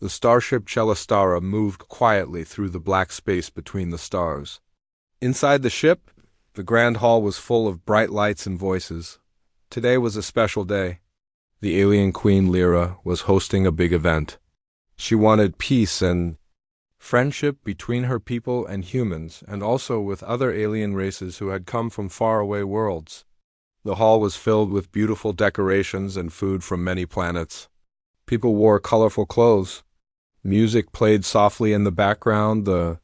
The starship Celestara moved quietly through the black space between the stars. Inside the ship, the grand hall was full of bright lights and voices. Today was a special day. The alien Queen Lyra was hosting a big event. She wanted peace and friendship between her people and humans, and also with other alien races who had come from faraway worlds. The hall was filled with beautiful decorations and food from many planets. People wore colorful clothes. Music played softly in the background. The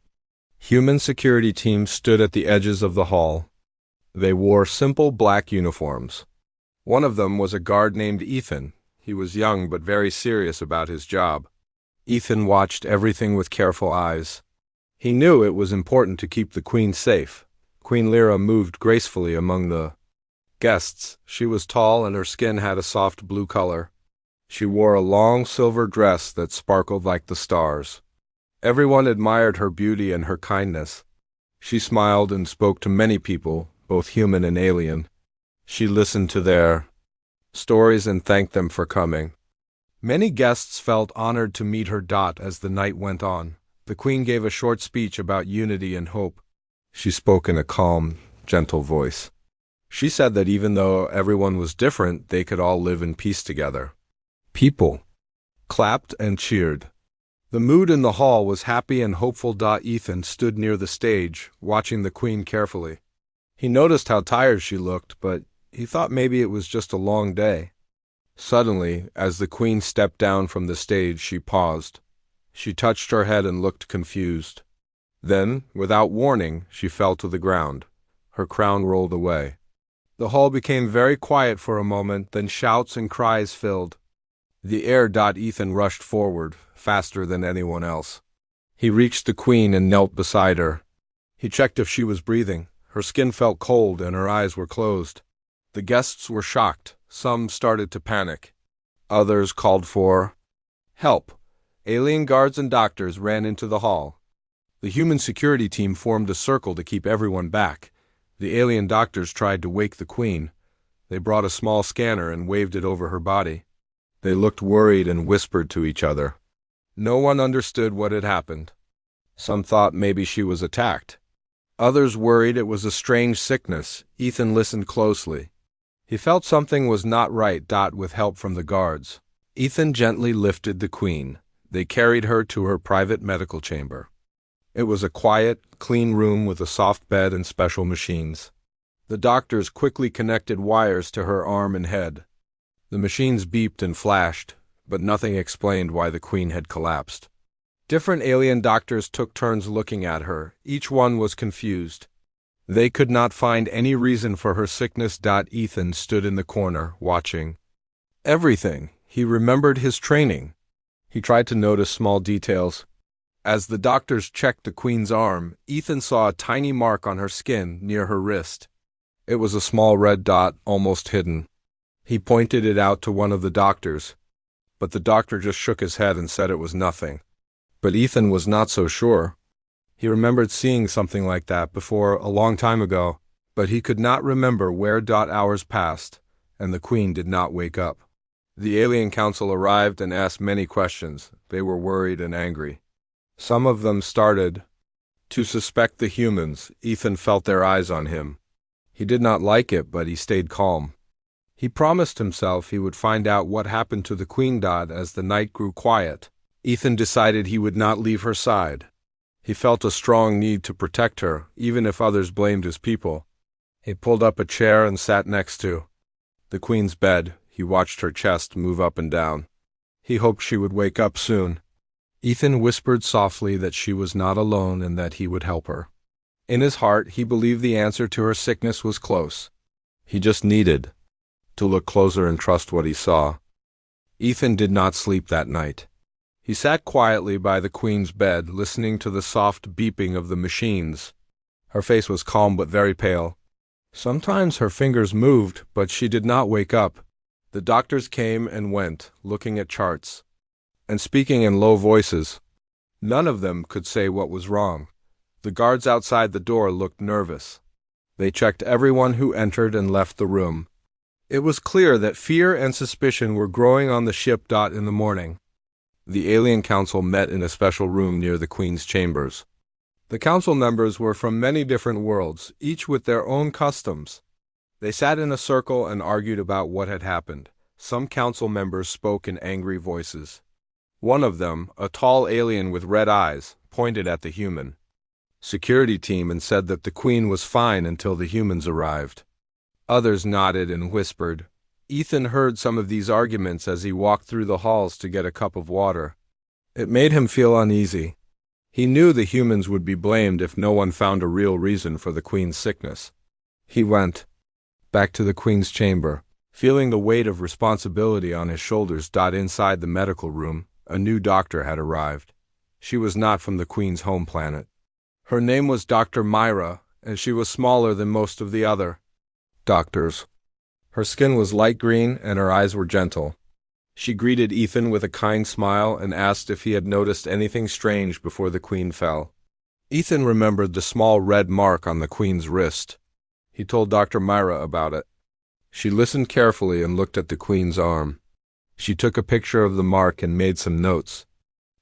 human security team stood at the edges of the hall. They wore simple black uniforms. One of them was a guard named Ethan. He was young but very serious about his job. Ethan watched everything with careful eyes. He knew it was important to keep the Queen safe. Queen Lyra moved gracefully among the guests. She was tall and her skin had a soft blue color. She wore a long silver dress that sparkled like the stars. Everyone admired her beauty and her kindness. She smiled and spoke to many people, both human and alien. She listened to their stories and thanked them for coming. Many guests felt honored to meet her. As the night went on, the Queen gave a short speech about unity and hope. She spoke in a calm, gentle voice. She said that even though everyone was different, they could all live in peace together. People clapped and cheered. The mood in the hall was happy and hopeful. Ethan stood near the stage, watching the Queen carefully. He noticed how tired she looked, but he thought maybe it was just a long day. Suddenly, as the Queen stepped down from the stage, she paused. She touched her head and looked confused. Then, without warning, she fell to the ground. Her crown rolled away. The hall became very quiet for a moment, then shouts and cries filled the air. Ethan rushed forward, faster than anyone else. He reached the Queen and knelt beside her. He checked if she was breathing. Her skin felt cold and her eyes were closed. The guests were shocked. Some started to panic. Others called for help. Alien guards and doctors ran into the hall. The human security team formed a circle to keep everyone back. The alien doctors tried to wake the Queen. They brought a small scanner and waved it over her body. They looked worried and whispered to each other. No one understood what had happened. Some thought maybe she was attacked. Others worried it was a strange sickness. Ethan listened closely. He felt something was not right. With help from the guards, Ethan gently lifted the Queen. They carried her to her private medical chamber. It was a quiet, clean room with a soft bed and special machines. The doctors quickly connected wires to her arm and head. The machines beeped and flashed, but nothing explained why the Queen had collapsed. Different alien doctors took turns looking at her. Each one was confused. They could not find any reason for her sickness. Ethan stood in the corner, watching everything. He remembered his training. He tried to notice small details. As the doctors checked the Queen's arm, Ethan saw a tiny mark on her skin near her wrist. It was a small red dot, almost hidden. He pointed it out to one of the doctors, but the doctor just shook his head and said it was nothing. But Ethan was not so sure. He remembered seeing something like that before a long time ago, but he could not remember where. Hours passed, and the Queen did not wake up. The Alien Council arrived and asked many questions. They were worried and angry. Some of them started to suspect the humans. Ethan felt their eyes on him. He did not like it, but he stayed calm. He promised himself he would find out what happened to the Queen. As the night grew quiet, Ethan decided he would not leave her side. He felt a strong need to protect her, even if others blamed his people. He pulled up a chair and sat next to the Queen's bed. He watched her chest move up and down. He hoped she would wake up soon. Ethan whispered softly that she was not alone and that he would help her. In his heart, he believed the answer to her sickness was close. He just needed to look closer and trust what he saw. Ethan did not sleep that night. He sat quietly by the Queen's bed, listening to the soft beeping of the machines. Her face was calm but very pale. Sometimes her fingers moved, but she did not wake up. The doctors came and went, looking at charts and speaking in low voices. None of them could say what was wrong. The guards outside the door looked nervous. They checked everyone who entered and left the room. It was clear that fear and suspicion were growing on the ship. In the morning, The alien council met in a special room near the Queen's chambers. The council members were from many different worlds, each with their own customs. They sat in a circle and argued about what had happened. Some council members spoke in angry voices. One of them, a tall alien with red eyes, pointed at the human security team and said that the Queen was fine until the humans arrived. Others nodded and whispered. Ethan heard some of these arguments as he walked through the halls to get a cup of water. It made him feel uneasy. He knew the humans would be blamed if no one found a real reason for the Queen's sickness. He went back to the Queen's chamber, feeling the weight of responsibility on his shoulders. Inside the medical room, a new doctor had arrived. She was not from the Queen's home planet. Her name was Dr. Myra, and she was smaller than most of the other doctors. Her skin was light green and her eyes were gentle. She greeted Ethan with a kind smile and asked if he had noticed anything strange before the Queen fell. Ethan remembered the small red mark on the Queen's wrist. He told Dr. Myra about it. She listened carefully and looked at the Queen's arm. She took a picture of the mark and made some notes.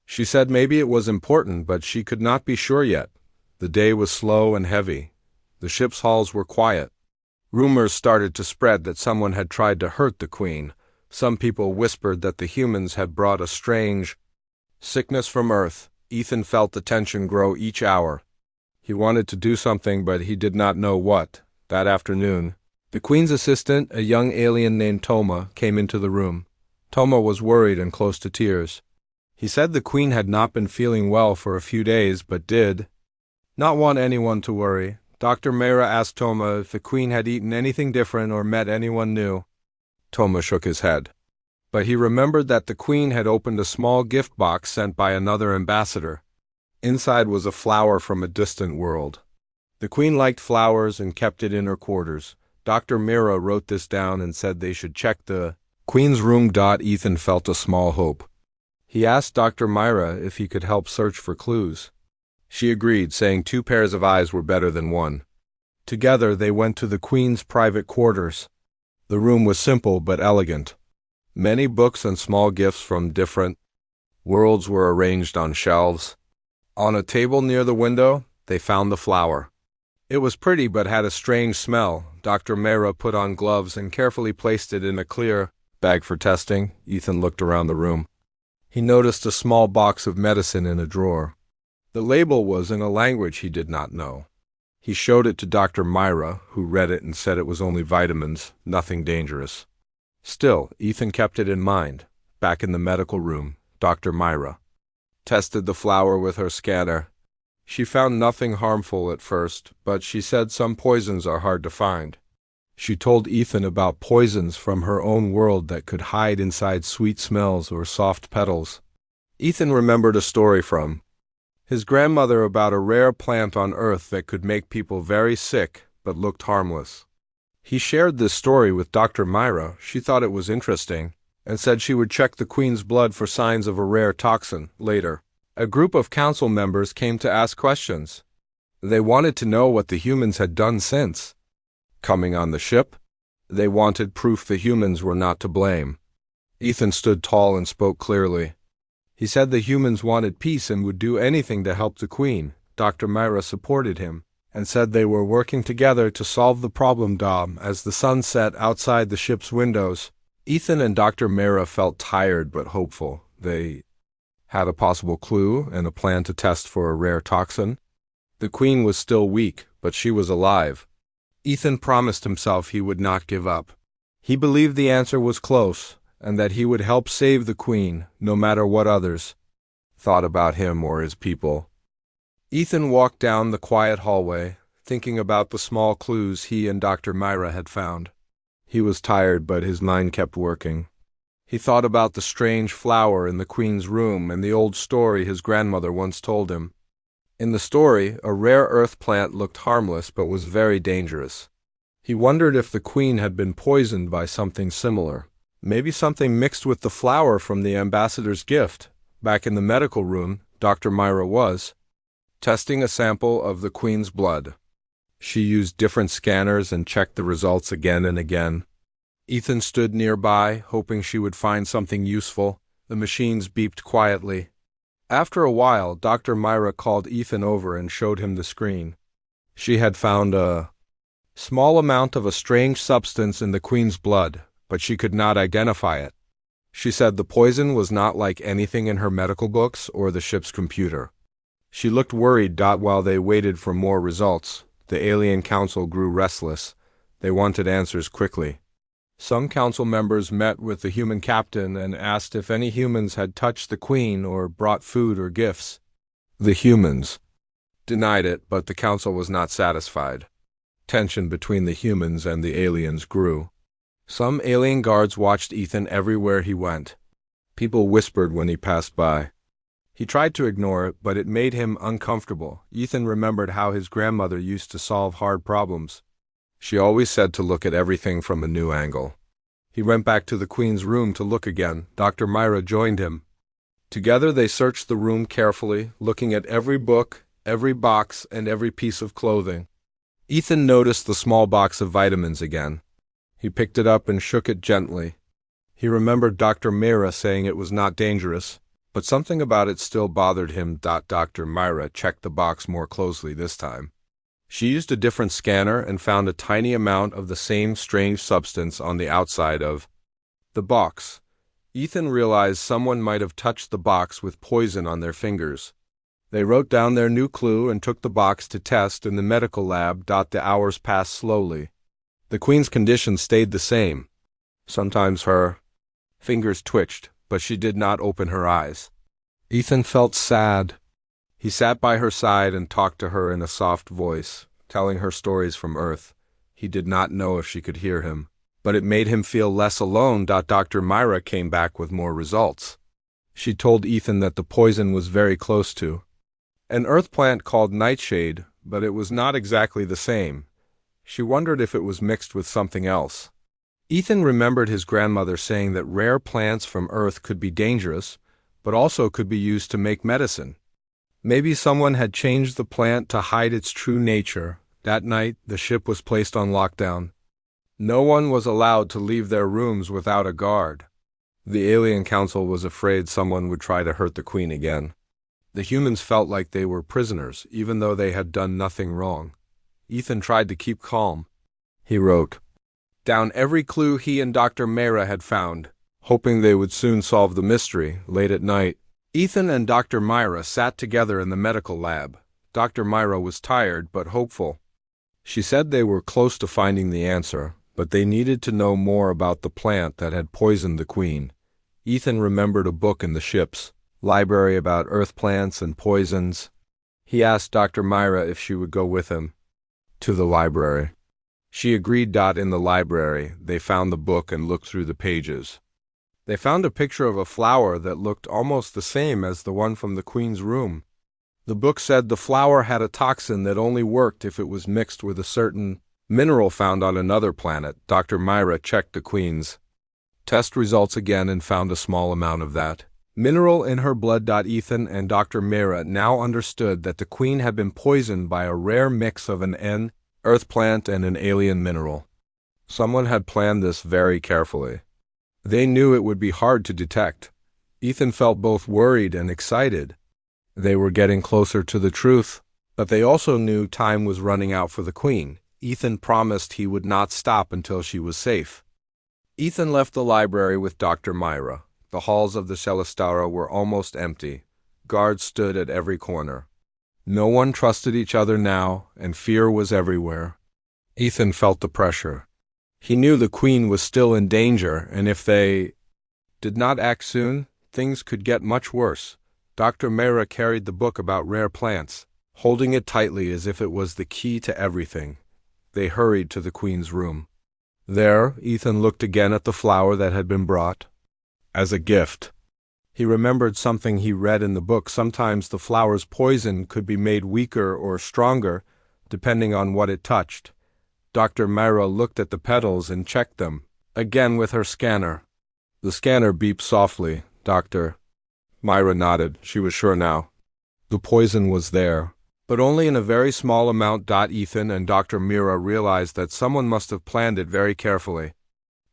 She said maybe it was important, but she could not be sure yet. The day was slow and heavy. The ship's halls were quiet. Rumors started to spread that someone had tried to hurt the Queen. Some people whispered that the humans had brought a strange sickness from Earth. Ethan felt the tension grow each hour. He wanted to do something, but he did not know what. That afternoon, the Queen's assistant, a young alien named Toma, came into the room. Toma was worried and close to tears. He said the Queen had not been feeling well for a few days, but did not want anyone to worry. Dr. Myra asked Toma if the Queen had eaten anything different or met anyone new. Toma shook his head. But he remembered that the Queen had opened a small gift box sent by another ambassador. Inside was a flower from a distant world. The Queen liked flowers and kept it in her quarters. Dr. Myra wrote this down and said they should check the Queen's room. Ethan felt a small hope. He asked Dr. Myra if he could help search for clues. She agreed, saying 2 pairs of eyes were better than 1. Together they went to the Queen's private quarters. The room was simple but elegant. Many books and small gifts from different worlds were arranged on shelves. On a table near the window, they found the flower. It was pretty but had a strange smell. Dr. Myra put on gloves and carefully placed it in a clear bag for testing. Ethan looked around the room. He noticed a small box of medicine in a drawer. The label was in a language he did not know. He showed it to Dr. Myra, who read it and said it was only vitamins, nothing dangerous. Still, Ethan kept it in mind. Back in the medical room, Dr. Myra tested the flower with her scanner. She found nothing harmful at first, but she said some poisons are hard to find. She told Ethan about poisons from her own world that could hide inside sweet smells or soft petals. Ethan remembered a story from his grandmother about a rare plant on Earth that could make people very sick but looked harmless. He shared this story with Dr. Myra. She thought it was interesting and said she would check the Queen's blood for signs of a rare toxin. Later, a group of council members came to ask questions. They wanted to know what the humans had done since coming on the ship. They wanted proof the humans were not to blame. Ethan stood tall and spoke clearly. He said the humans wanted peace and would do anything to help the Queen. Dr. Myra supported him and said they were working together to solve the problem. As the sun set outside the ship's windows, Ethan and Dr. Myra felt tired but hopeful. They had a possible clue and a plan to test for a rare toxin. The Queen was still weak, but she was alive. Ethan promised himself he would not give up. He believed the answer was close, and that he would help save the Queen, no matter what others thought about him or his people. Ethan walked down the quiet hallway, thinking about the small clues he and Dr. Myra had found. He was tired, but his mind kept working. He thought about the strange flower in the Queen's room and the old story his grandmother once told him. In the story, a rare earth plant looked harmless but was very dangerous. He wondered if the Queen had been poisoned by something similar. Maybe something mixed with the flower from the ambassador's gift. Back in the medical room, Dr. Myra was testing a sample of the Queen's blood. She used different scanners and checked the results again and again. Ethan stood nearby, hoping she would find something useful. The machines beeped quietly. After a while, Dr. Myra called Ethan over and showed him the screen. She had found a small amount of a strange substance in the Queen's blood, but she could not identify it. She said the poison was not like anything in her medical books or the ship's computer. She looked worried. While they waited for more results, the alien council grew restless. They wanted answers quickly. Some council members met with the human captain and asked if any humans had touched the Queen or brought food or gifts. The humans denied it, but the council was not satisfied. Tension between the humans and the aliens grew. Some alien guards watched Ethan everywhere he went. People whispered when he passed by. He tried to ignore it, but it made him uncomfortable. Ethan remembered how his grandmother used to solve hard problems. She always said to look at everything from a new angle. He went back to the Queen's room to look again. Dr. Myra joined him. Together they searched the room carefully, looking at every book, every box, and every piece of clothing. Ethan noticed the small box of vitamins again. He picked it up and shook it gently. He remembered Dr. Myra saying it was not dangerous, but something about it still bothered him. Dr. Myra checked the box more closely this time. She used a different scanner and found a tiny amount of the same strange substance on the outside of the box. Ethan realized someone might have touched the box with poison on their fingers. They wrote down their new clue and took the box to test in the medical lab. The hours passed slowly. The Queen's condition stayed the same. Sometimes her fingers twitched, but she did not open her eyes. Ethan felt sad. He sat by her side and talked to her in a soft voice, telling her stories from Earth. He did not know if she could hear him, but it made him feel less alone. Dr. Myra came back with more results. She told Ethan that the poison was very close to an earth plant called nightshade, but it was not exactly the same. She wondered if it was mixed with something else. Ethan remembered his grandmother saying that rare plants from Earth could be dangerous, but also could be used to make medicine. Maybe someone had changed the plant to hide its true nature. That night, the ship was placed on lockdown. No one was allowed to leave their rooms without a guard. The alien council was afraid someone would try to hurt the Queen again. The humans felt like they were prisoners, even though they had done nothing wrong. Ethan tried to keep calm. He wrote down every clue he and Dr. Myra had found, hoping they would soon solve the mystery. Late at night, Ethan and Dr. Myra sat together in the medical lab. Dr. Myra was tired but hopeful. She said they were close to finding the answer, but they needed to know more about the plant that had poisoned the Queen. Ethan remembered a book in the ship's library about earth plants and poisons. He asked Dr. Myra if she would go with him to the library. She agreed. In the library, they found the book and looked through the pages. They found a picture of a flower that looked almost the same as the one from the Queen's room. The book said the flower had a toxin that only worked if it was mixed with a certain mineral found on another planet. Dr. Myra checked the Queen's test results again and found a small amount of that mineral in her blood. Ethan and Dr. Myra now understood that the Queen had been poisoned by a rare mix of an earth plant and an alien mineral. Someone had planned this very carefully. They knew it would be hard to detect. Ethan felt both worried and excited. They were getting closer to the truth, but they also knew time was running out for the Queen. Ethan promised he would not stop until she was safe. Ethan left the library with Dr. Myra. The halls of the Celestara were almost empty. Guards stood at every corner. No one trusted each other now, and fear was everywhere. Ethan felt the pressure. He knew the Queen was still in danger, and if they did not act soon, things could get much worse. Dr. Myra carried the book about rare plants, holding it tightly as if it was the key to everything. They hurried to the Queen's room. There, Ethan looked again at the flower that had been brought as a gift. He remembered something he read in the book. Sometimes the flower's poison could be made weaker or stronger, depending on what it touched. Dr. Myra looked at the petals and checked them, again with her scanner. The scanner beeped softly. Dr. Myra nodded. She was sure now. The poison was there, but only in a very small amount. Ethan and Dr. Myra realized that someone must have planned it very carefully.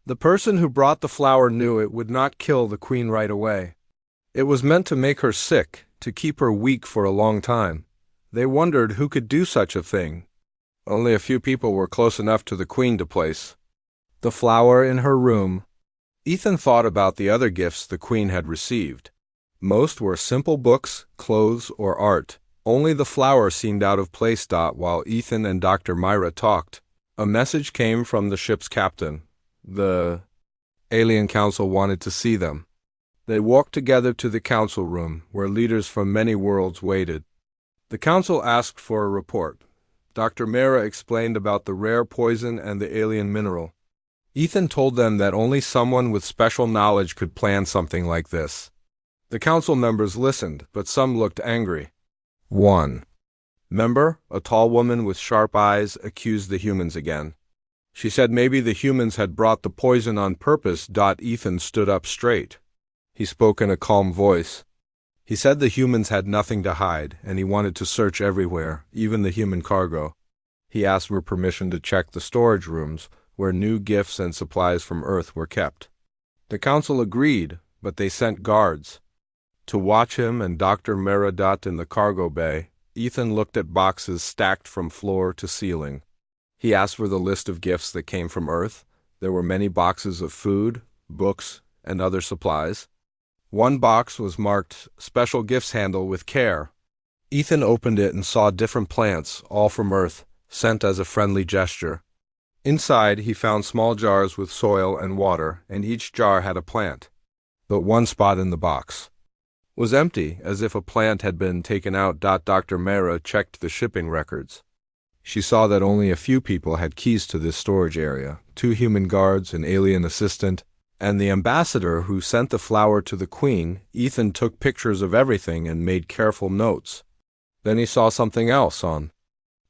The person who brought the flower knew it would not kill the Queen right away. It was meant to make her sick, to keep her weak for a long time. They wondered who could do such a thing. Only a few people were close enough to the queen to place the flower in her room. Ethan thought about the other gifts the queen had received. Most were simple books, clothes, or art. Only the flower seemed out of place. While Ethan and Dr. Myra talked, a message came from the ship's captain. The alien council wanted to see them. They walked together to the council room, where leaders from many worlds waited. The council asked for a report. Dr. Myra explained about the rare poison and the alien mineral. Ethan told them that only someone with special knowledge could plan something like this. The council members listened, but some looked angry. One member, a tall woman with sharp eyes, accused the humans again. She said maybe the humans had brought the poison on purpose. Ethan stood up straight. He spoke in a calm voice. He said the humans had nothing to hide, and he wanted to search everywhere, even the human cargo. He asked for permission to check the storage rooms, where new gifts and supplies from Earth were kept. The council agreed, but they sent guards to watch him and Dr. Merodot in the cargo bay. Ethan looked at boxes stacked from floor to ceiling. He asked for the list of gifts that came from Earth. There were many boxes of food, books, and other supplies. One box was marked Special Gifts Handle with Care. Ethan opened it and saw different plants, all from Earth, sent as a friendly gesture. Inside, he found small jars with soil and water, and each jar had a plant. But one spot in the box was empty, as if a plant had been taken out. Dr. Mera checked the shipping records. She saw that only a few people had keys to this storage area: 2 human guards, an alien assistant, and the ambassador who sent the flower to the queen. Ethan took pictures of everything and made careful notes. Then he saw something else. On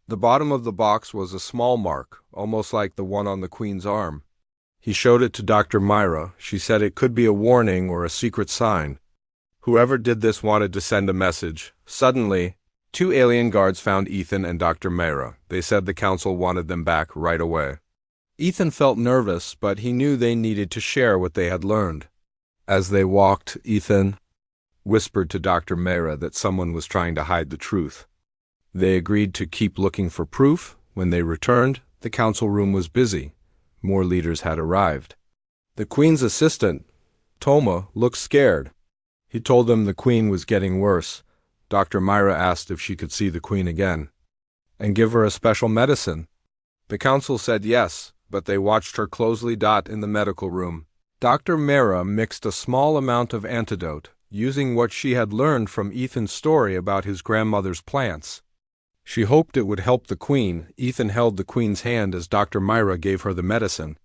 the bottom of the box was a small mark, almost like the one on the queen's arm. He showed it to Dr. Myra. She said it could be a warning or a secret sign. Whoever did this wanted to send a message. Suddenly, 2 alien guards found Ethan and Dr. Myra. They said the council wanted them back right away. Ethan felt nervous, but he knew they needed to share what they had learned. As they walked, Ethan whispered to Dr. Myra that someone was trying to hide the truth. They agreed to keep looking for proof. When they returned, the council room was busy. More leaders had arrived. The queen's assistant, Toma, looked scared. He told them the queen was getting worse. Dr. Myra asked if she could see the queen again and give her a special medicine. The council said yes, but they watched her closely. In the medical room, Dr. Myra mixed a small amount of antidote, using what she had learned from Ethan's story about his grandmother's plants. She hoped it would help the queen. Ethan held the queen's hand as Dr. Myra gave her the medicine.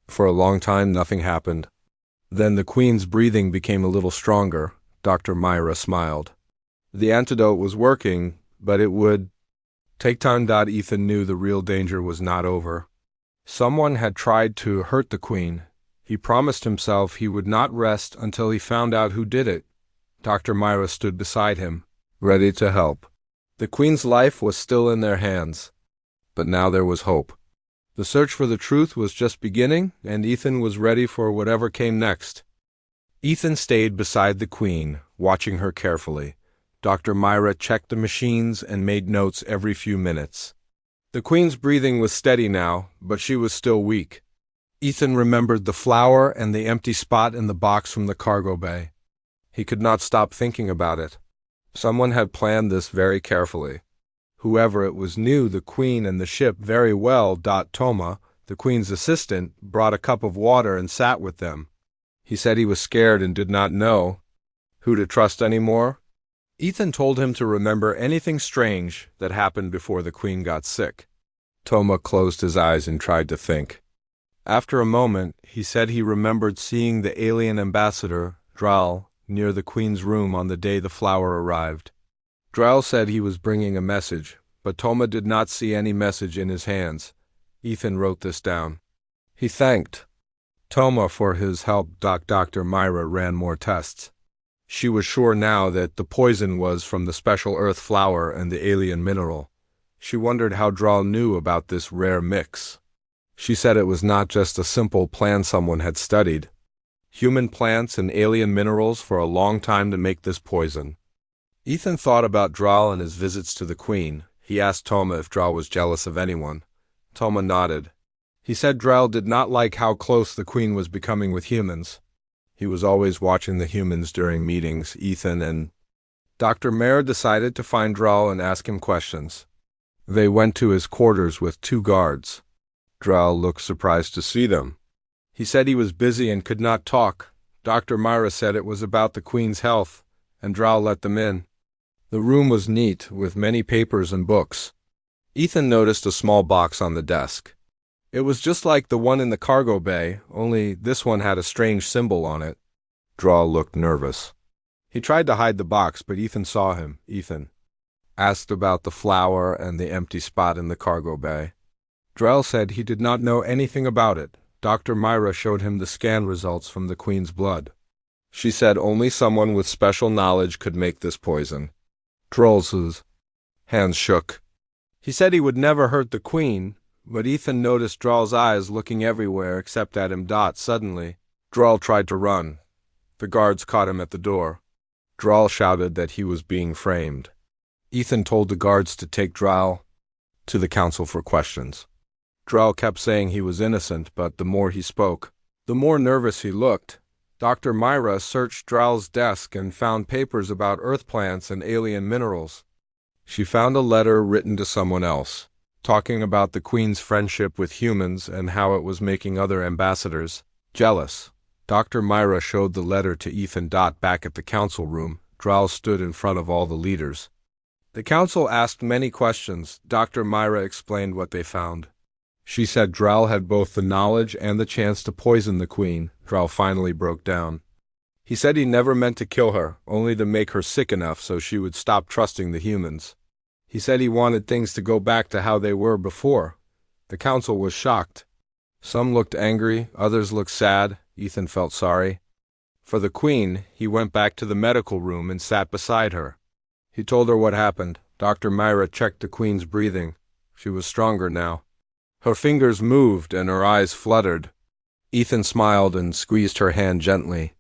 For a long time, nothing happened. Then the queen's breathing became a little stronger. Dr. Myra smiled. The antidote was working, but it would take time. Ethan knew the real danger was not over. Someone had tried to hurt the queen. He promised himself he would not rest until he found out who did it. Dr. Myra stood beside him, ready to help. The queen's life was still in their hands, but now there was hope. The search for the truth was just beginning, and Ethan was ready for whatever came next. Ethan stayed beside the queen, watching her carefully. Dr. Myra checked the machines and made notes every few minutes. The queen's breathing was steady now, but she was still weak. Ethan remembered the flower and the empty spot in the box from the cargo bay. He could not stop thinking about it. Someone had planned this very carefully. Whoever it was knew the queen and the ship very well. Toma, the queen's assistant, brought a cup of water and sat with them. He said he was scared and did not know who to trust anymore. Ethan told him to remember anything strange that happened before the queen got sick. Toma closed his eyes and tried to think. After a moment, he said he remembered seeing the alien ambassador, Dral, near the queen's room on the day the flower arrived. Dral said he was bringing a message, but Toma did not see any message in his hands. Ethan wrote this down. He thanked Toma for his help. Dr. Myra ran more tests. She was sure now that the poison was from the special earth flower and the alien mineral. She wondered how Dral knew about this rare mix. She said it was not just a simple plan someone had studied. human plants and alien minerals for a long time to make this poison. Ethan thought about Dral and his visits to the Queen. He asked Toma if Dral was jealous of anyone. Toma nodded. He said Dral did not like how close the Queen was becoming with humans. He was always watching the humans during meetings. Ethan and Dr. Mare decided to find Dral and ask him questions. They went to his quarters with 2 guards. Dral looked surprised to see them. He said he was busy and could not talk. Dr. Myra said it was about the Queen's health, and Dral let them in. The room was neat, with many papers and books. Ethan noticed a small box on the desk. It was just like the one in the cargo bay, only this one had a strange symbol on it. Dral looked nervous. He tried to hide the box, but Ethan saw him. Ethan asked about the flower and the empty spot in the cargo bay. Dral said he did not know anything about it. Dr. Myra showed him the scan results from the Queen's blood. She said only someone with special knowledge could make this poison. Dral's hands shook. He said he would never hurt the Queen, but Ethan noticed Dral's eyes looking everywhere except at him. Suddenly, Dral tried to run. The guards caught him at the door. Dral shouted that he was being framed. Ethan told the guards to take Dral to the council for questions. Dral kept saying he was innocent, but the more he spoke, the more nervous he looked. Dr. Myra searched Dral's desk and found papers about earth plants and alien minerals. She found a letter written to someone else, talking about the Queen's friendship with humans and how it was making other ambassadors jealous. Dr. Myra showed the letter to Ethan. Back at the council room, Dral stood in front of all the leaders. The council asked many questions. Dr. Myra explained what they found. She said Dral had both the knowledge and the chance to poison the Queen. Dral finally broke down. He said he never meant to kill her, only to make her sick enough so she would stop trusting the humans. He said he wanted things to go back to how they were before. The council was shocked. Some looked angry, others looked sad. Ethan felt sorry. For the Queen, he went back to the medical room and sat beside her. He told her what happened. Dr. Myra checked the Queen's breathing. She was stronger now. Her fingers moved and her eyes fluttered. Ethan smiled and squeezed her hand gently.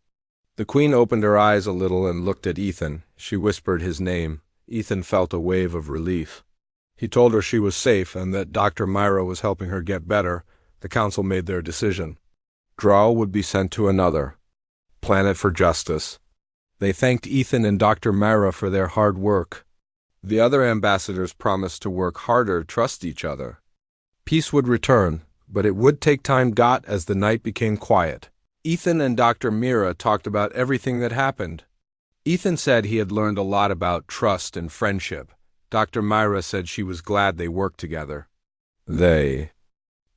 The Queen opened her eyes a little and looked at Ethan. She whispered his name. Ethan felt a wave of relief. He told her she was safe and that Dr. Myra was helping her get better. The council made their decision. Dral would be sent to another planet for justice. They thanked Ethan and Dr. Myra for their hard work. The other ambassadors promised to work harder, trust each other. Peace would return, but it would take time. As the night became quiet, Ethan and Dr. Myra talked about everything that happened. Ethan said he had learned a lot about trust and friendship. Dr. Myra said she was glad they worked together. They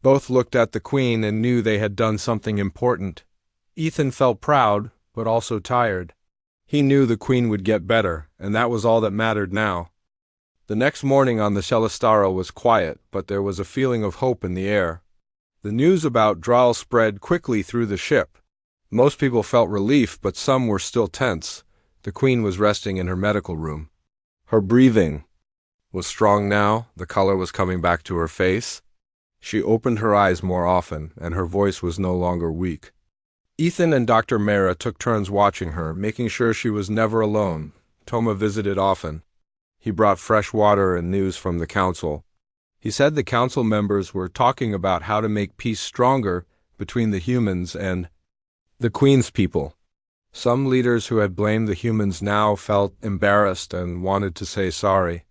both looked at the Queen and knew they had done something important. Ethan felt proud, but also tired. He knew the Queen would get better, and that was all that mattered now. The next morning on the Celestara was quiet, but there was a feeling of hope in the air. The news about Dral spread quickly through the ship. Most people felt relief, but some were still tense. The Queen was resting in her medical room. Her breathing was strong now. The color was coming back to her face. She opened her eyes more often, and her voice was no longer weak. Ethan and Dr. Mara took turns watching her, making sure she was never alone. Toma visited often. He brought fresh water and news from the council. He said the council members were talking about how to make peace stronger between the humans and the Queen's people. Some leaders who had blamed the humans now felt embarrassed and wanted to say sorry.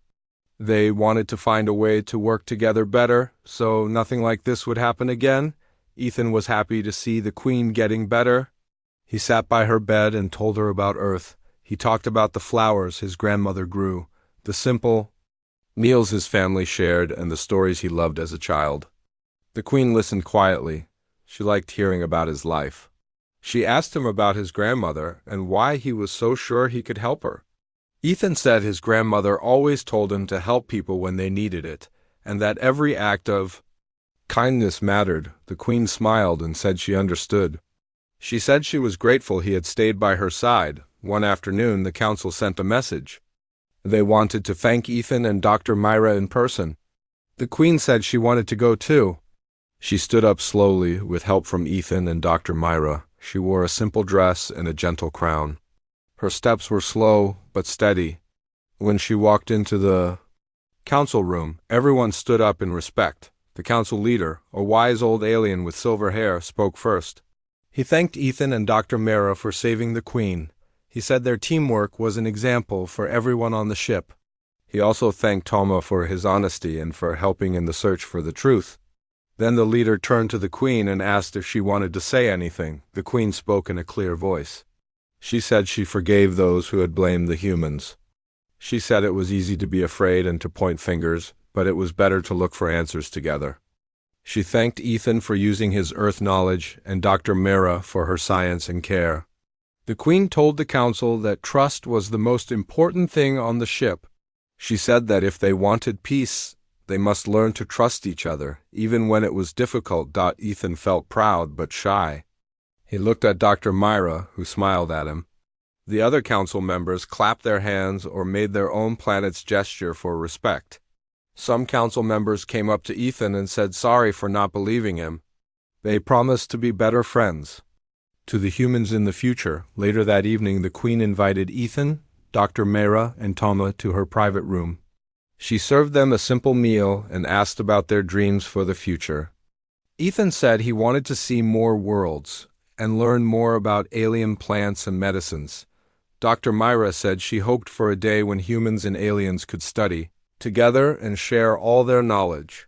They wanted to find a way to work together better, so nothing like this would happen again. Ethan was happy to see the Queen getting better. He sat by her bed and told her about Earth. He talked about the flowers his grandmother grew, the simple meals his family shared, and the stories he loved as a child. The Queen listened quietly. She liked hearing about his life. She asked him about his grandmother and why he was so sure he could help her. Ethan said his grandmother always told him to help people when they needed it, and that every act of kindness mattered. The Queen smiled and said she understood. She said she was grateful he had stayed by her side. One afternoon, the council sent a message. They wanted to thank Ethan and Dr. Myra in person. The Queen said she wanted to go too. She stood up slowly with help from Ethan and Dr. Myra. She wore a simple dress and a gentle crown. Her steps were slow but steady. When she walked into the council room, everyone stood up in respect. The council leader, a wise old alien with silver hair, spoke first. He thanked Ethan and Dr. Mara for saving the Queen. He said their teamwork was an example for everyone on the ship. He also thanked Toma for his honesty and for helping in the search for the truth. Then the leader turned to the Queen and asked if she wanted to say anything. The Queen spoke in a clear voice. She said she forgave those who had blamed the humans. She said it was easy to be afraid and to point fingers, but it was better to look for answers together. She thanked Ethan for using his Earth knowledge and Dr. Mara for her science and care. The Queen told the council that trust was the most important thing on the ship. She said that if they wanted peace, they must learn to trust each other, even when it was difficult. Ethan felt proud but shy. He looked at Dr. Myra, who smiled at him. The other council members clapped their hands or made their own planet's gesture for respect. Some council members came up to Ethan and said sorry for not believing him. They promised to be better friends. To the humans in the future, later that evening the Queen invited Ethan, Dr. Mara, and Toma to her private room. She served them a simple meal and asked about their dreams for the future. Ethan said he wanted to see more worlds and learn more about alien plants and medicines. Dr. Myra said she hoped for a day when humans and aliens could study together and share all their knowledge.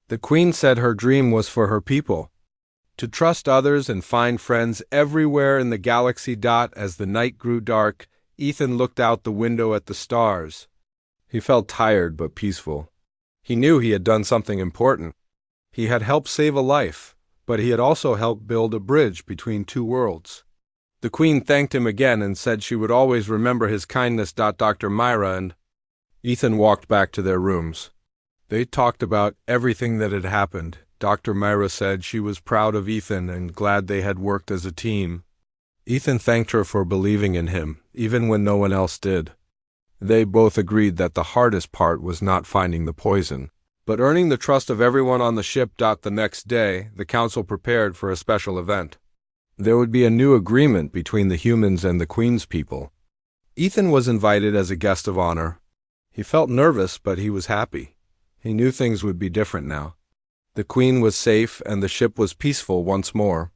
The Queen said her dream was for her people to trust others and find friends everywhere in the galaxy. As the night grew dark, Ethan looked out the window at the stars. He felt tired but peaceful. He knew he had done something important. He had helped save a life, but he had also helped build a bridge between two worlds. The Queen thanked him again and said she would always remember his kindness. Dr. Myra and Ethan walked back to their rooms. They talked about everything that had happened. Dr. Myra said she was proud of Ethan and glad they had worked as a team. Ethan thanked her for believing in him, even when no one else did. They both agreed that the hardest part was not finding the poison, but earning the trust of everyone on the ship. The next day, the council prepared for a special event. There would be a new agreement between the humans and the Queen's people. Ethan was invited as a guest of honor. He felt nervous, but he was happy. He knew things would be different now. The Queen was safe and the ship was peaceful once more.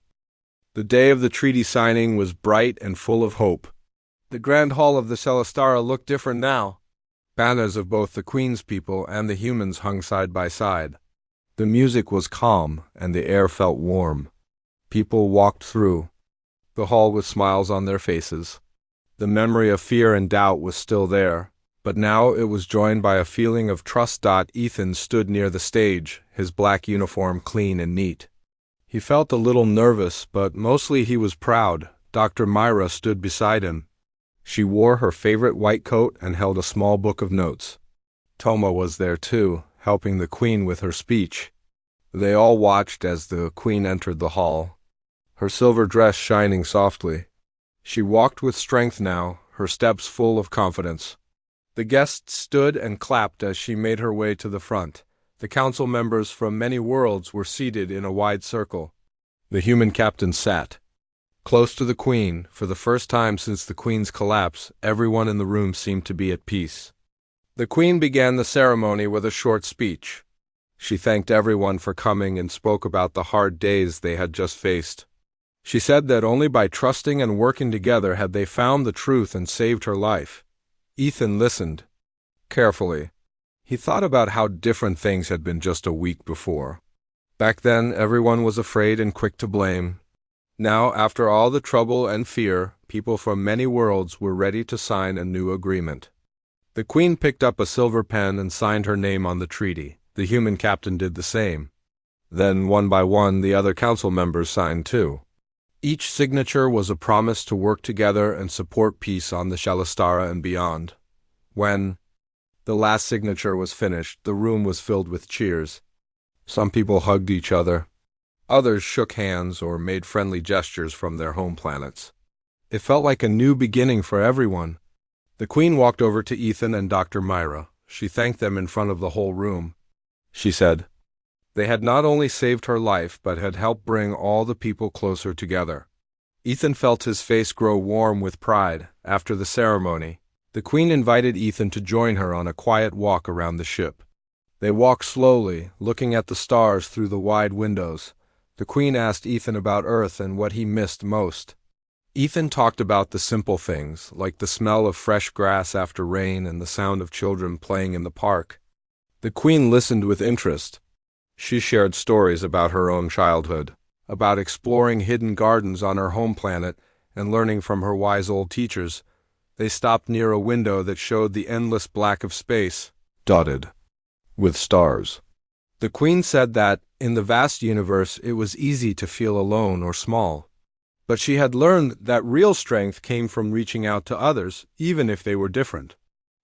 The day of the treaty signing was bright and full of hope. The grand hall of the Celestara looked different now. Banners of both the Queen's people and the humans hung side by side. The music was calm and the air felt warm. People walked through the hall with smiles on their faces. The memory of fear and doubt was still there, but now it was joined by a feeling of trust. Ethan stood near the stage, his black uniform clean and neat. He felt a little nervous, but mostly he was proud. Dr. Myra stood beside him. She wore her favorite white coat and held a small book of notes. Toma was there too, helping the Queen with her speech. They all watched as the Queen entered the hall, her silver dress shining softly. She walked with strength now, her steps full of confidence. The guests stood and clapped as she made her way to the front. The council members from many worlds were seated in a wide circle. The human captain sat close to the Queen. For the first time since the Queen's collapse, everyone in the room seemed to be at peace. The Queen began the ceremony with a short speech. She thanked everyone for coming and spoke about the hard days they had just faced. She said that only by trusting and working together had they found the truth and saved her life. Ethan listened carefully. He thought about how different things had been just a week before. Back then, everyone was afraid and quick to blame. Now, after all the trouble and fear, people from many worlds were ready to sign a new agreement. The Queen picked up a silver pen and signed her name on the treaty. The human captain did the same. Then, one by one, the other council members signed too. Each signature was a promise to work together and support peace on the Celestara and beyond. When the last signature was finished, the room was filled with cheers. Some people hugged each other. Others shook hands or made friendly gestures from their home planets. It felt like a new beginning for everyone. The Queen walked over to Ethan and Dr. Myra. She thanked them in front of the whole room. She said they had not only saved her life but had helped bring all the people closer together. Ethan felt his face grow warm with pride. After the ceremony, the Queen invited Ethan to join her on a quiet walk around the ship. They walked slowly, looking at the stars through the wide windows. The Queen asked Ethan about Earth and what he missed most. Ethan talked about the simple things, like the smell of fresh grass after rain and the sound of children playing in the park. The Queen listened with interest. She shared stories about her own childhood, about exploring hidden gardens on her home planet and learning from her wise old teachers. They stopped near a window that showed the endless black of space, dotted with stars. The Queen said that, in the vast universe, it was easy to feel alone or small. But she had learned that real strength came from reaching out to others, even if they were different.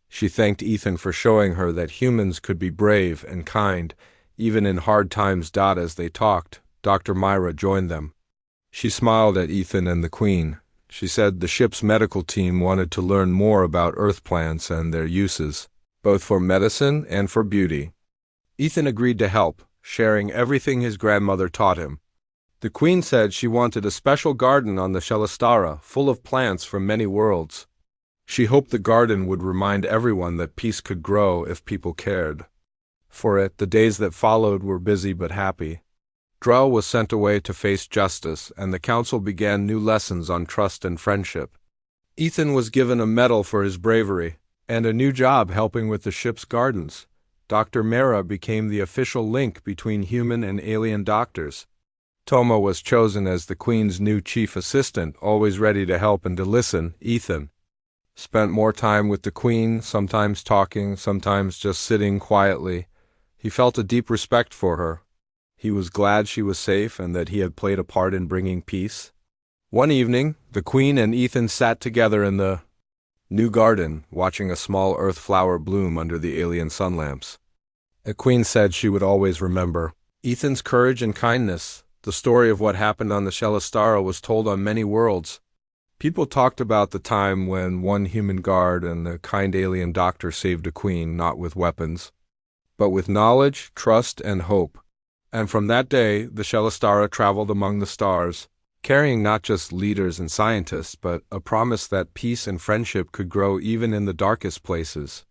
She thanked Ethan for showing her that humans could be brave and kind, even in hard times. As they talked, Dr. Myra joined them. She smiled at Ethan and the Queen. She said the ship's medical team wanted to learn more about Earth plants and their uses, both for medicine and for beauty. Ethan agreed to help, sharing everything his grandmother taught him. The Queen said she wanted a special garden on the Shelastara, full of plants from many worlds. She hoped the garden would remind everyone that peace could grow if people cared. For it, the days that followed were busy but happy. Drell was sent away to face justice, and the council began new lessons on trust and friendship. Ethan was given a medal for his bravery, and a new job helping with the ship's gardens. Dr. Mera became the official link between human and alien doctors. Toma was chosen as the Queen's new chief assistant, always ready to help and to listen. Ethan spent more time with the Queen, sometimes talking, sometimes just sitting quietly. He felt a deep respect for her. He was glad she was safe and that he had played a part in bringing peace. One evening, the Queen and Ethan sat together in the new garden, watching a small earth flower bloom under the alien sun lamps. The Queen said she would always remember Ethan's courage and kindness. The story of what happened on the Shelastara was told on many worlds. People talked about the time when one human guard and the kind alien doctor saved a queen, not with weapons, but with knowledge, trust, and hope. And from that day, the Shelastara traveled among the stars, carrying not just leaders and scientists, but a promise that peace and friendship could grow even in the darkest places.